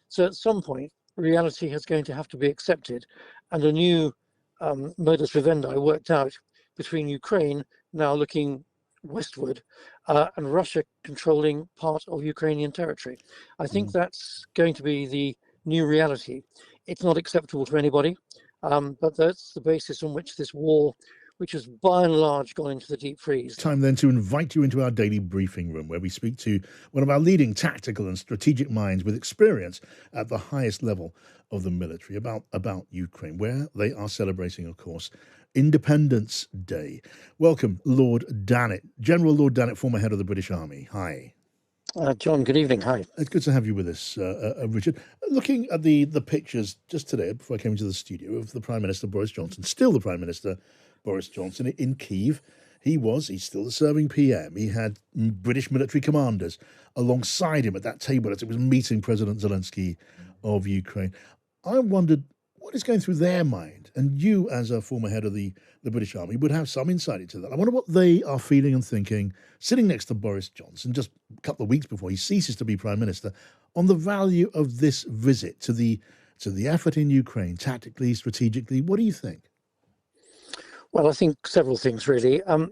So at some point, reality is going to have to be accepted, and a new modus vivendi worked out between Ukraine now looking westward and Russia controlling part of Ukrainian territory. I think that's going to be the new reality. It's not acceptable to anybody, but that's the basis on which this war, which has by and large gone into the deep freeze. Time then to invite you into our daily briefing room, where we speak to one of our leading tactical and strategic minds with experience at the highest level of the military about Ukraine, where they are celebrating, of course, Independence Day. Welcome, Lord Dannatt, General Lord Dannatt, former head of the British Army. Hi. John, good evening. Hi. It's good to have you with us, Richard. Looking at the pictures just today, before I came into the studio, of the Prime Minister Boris Johnson, still the Prime Minister Boris Johnson in Kyiv. He's still the serving PM. He had British military commanders alongside him at that table as it was meeting President Zelensky of Ukraine. I wondered what is going through their mind. And you, as a former head of the British Army, would have some insight into that. I wonder what they are feeling and thinking, sitting next to Boris Johnson just a couple of weeks before he ceases to be Prime Minister, on the value of this visit to the effort in Ukraine, tactically, strategically. What do you think? Well, I think several things, really. I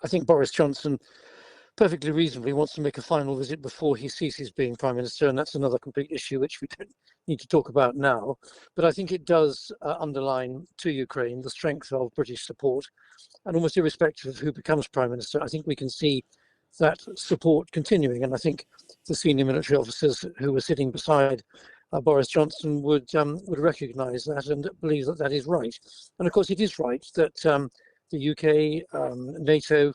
think Boris Johnson perfectly reasonably wants to make a final visit before he ceases being Prime Minister, and that's another complete issue which we don't need to talk about now. But I think it does underline to Ukraine the strength of British support, and almost irrespective of who becomes Prime Minister, I think we can see that support continuing. And I think the senior military officers who were sitting beside Boris Johnson would recognise that and believe that that is right. And of course, it is right that the UK, NATO,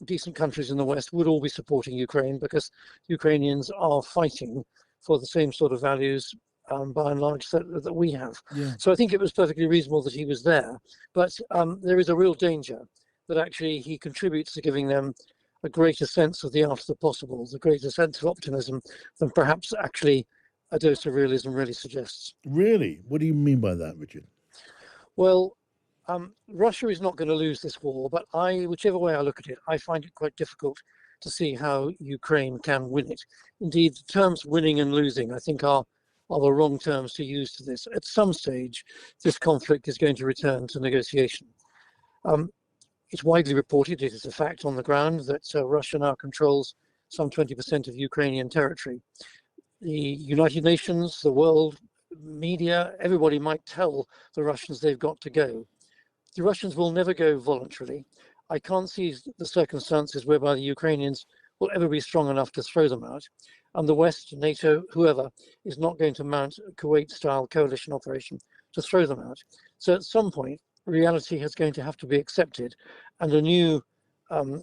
decent countries in the West would all be supporting Ukraine, because Ukrainians are fighting for the same sort of values by and large that we have. Yeah. So I think it was perfectly reasonable that he was there. But there is a real danger that actually he contributes to giving them a greater sense of the art of the possible, the greater sense of optimism than perhaps actually a dose of realism really suggests. Really? What do you mean by that, Richard? Well, Russia is not going to lose this war, but whichever way I look at it, I find it quite difficult to see how Ukraine can win it. Indeed, the terms winning and losing, I think, are the wrong terms to use to this. At some stage, this conflict is going to return to negotiation. It's widely reported, it is a fact on the ground, that Russia now controls some 20% of Ukrainian territory. The United Nations, the world media, everybody might tell the Russians they've got to go. The Russians will never go voluntarily. I can't see the circumstances whereby the Ukrainians will ever be strong enough to throw them out. And the West, NATO, whoever, is not going to mount a Kuwait-style coalition operation to throw them out. So at some point, reality is going to have to be accepted, and a new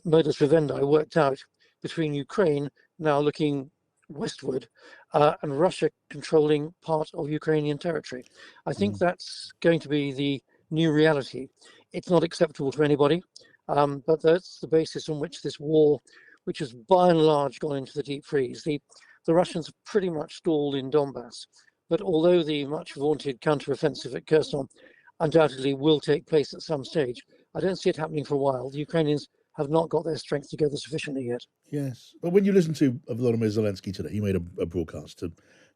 modus vivendi worked out between Ukraine now looking westward and Russia controlling part of Ukrainian territory. I think that's going to be the new reality. It's not acceptable to anybody, but that's the basis on which this war, which has by and large gone into the deep freeze. The Russians have pretty much stalled in Donbass, but although the much vaunted counteroffensive at Kherson undoubtedly will take place at some stage, I don't see it happening for a while. The Ukrainians have not got their strength together sufficiently yet. Yes. But when you listen to Volodymyr Zelensky today, he made a broadcast to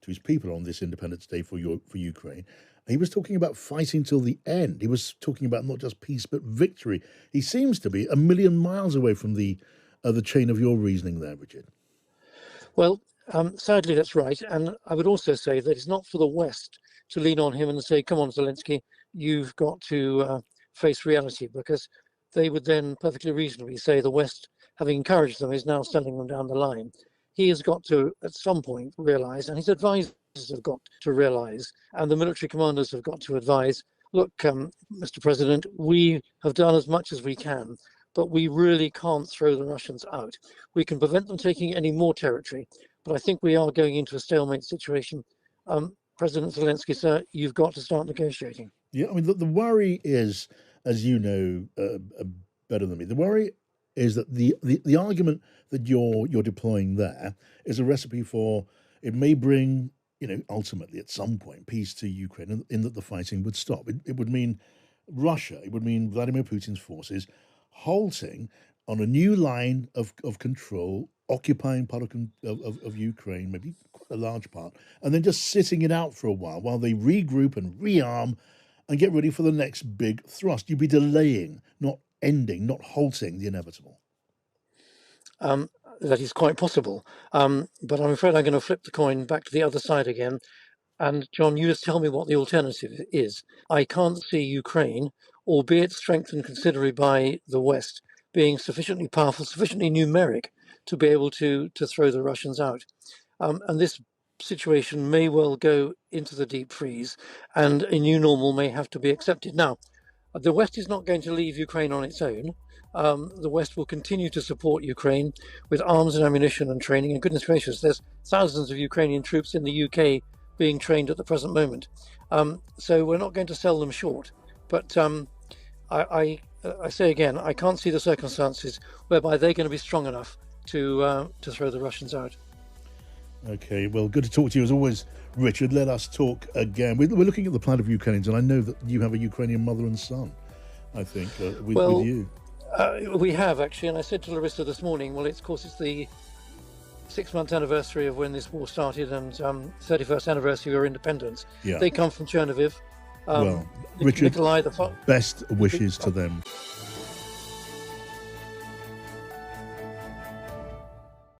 his people on this Independence Day for Ukraine. He was talking about fighting till the end. He was talking about not just peace, but victory. He seems to be a million miles away from the chain of your reasoning there, Richard. Well, sadly, that's right. And I would also say that it's not for the West to lean on him and say, come on, Zelensky, you've got to face reality, because they would then perfectly reasonably say the West, having encouraged them, is now sending them down the line. He has got to, at some point, realise, and his advisors have got to realise, and the military commanders have got to advise, look, Mr. President, we have done as much as we can, but we really can't throw the Russians out. We can prevent them taking any more territory, but I think we are going into a stalemate situation. President Zelensky, sir, you've got to start negotiating. Yeah, I mean, the worry is, as you know better than me, the worry is that the argument that you're deploying there is a recipe for, it may bring, ultimately at some point, peace to Ukraine, in that the fighting would stop. It would mean Russia, it would mean Vladimir Putin's forces halting on a new line of control, occupying part of Ukraine, maybe quite a large part, and then just sitting it out for a while they regroup and rearm and get ready for the next big thrust. You'd be delaying, not ending, not halting the inevitable. That is quite possible. But I'm afraid I'm going to flip the coin back to the other side again. And John, you just tell me what the alternative is. I can't see Ukraine, albeit strengthened considerably by the West, being sufficiently powerful, sufficiently numeric to be able to throw the Russians out. And this situation may well go into the deep freeze, and a new normal may have to be accepted. Now, the West is not going to leave Ukraine on its own. The West will continue to support Ukraine with arms and ammunition and training. And goodness gracious, there's thousands of Ukrainian troops in the UK being trained at the present moment. So we're not going to sell them short. But I say again, I can't see the circumstances whereby they're going to be strong enough to throw the Russians out. Okay, well, good to talk to you as always, Richard. Let us talk again. We're looking at the plight of Ukrainians, and I know that you have a Ukrainian mother and son, I think, with you. We have, actually, and I said to Larissa this morning, well, of course, it's the 6-month anniversary of when this war started and 31st anniversary of our independence. Yeah. They come from Chernihiv. Well, Richard, Nikolai, best wishes to them.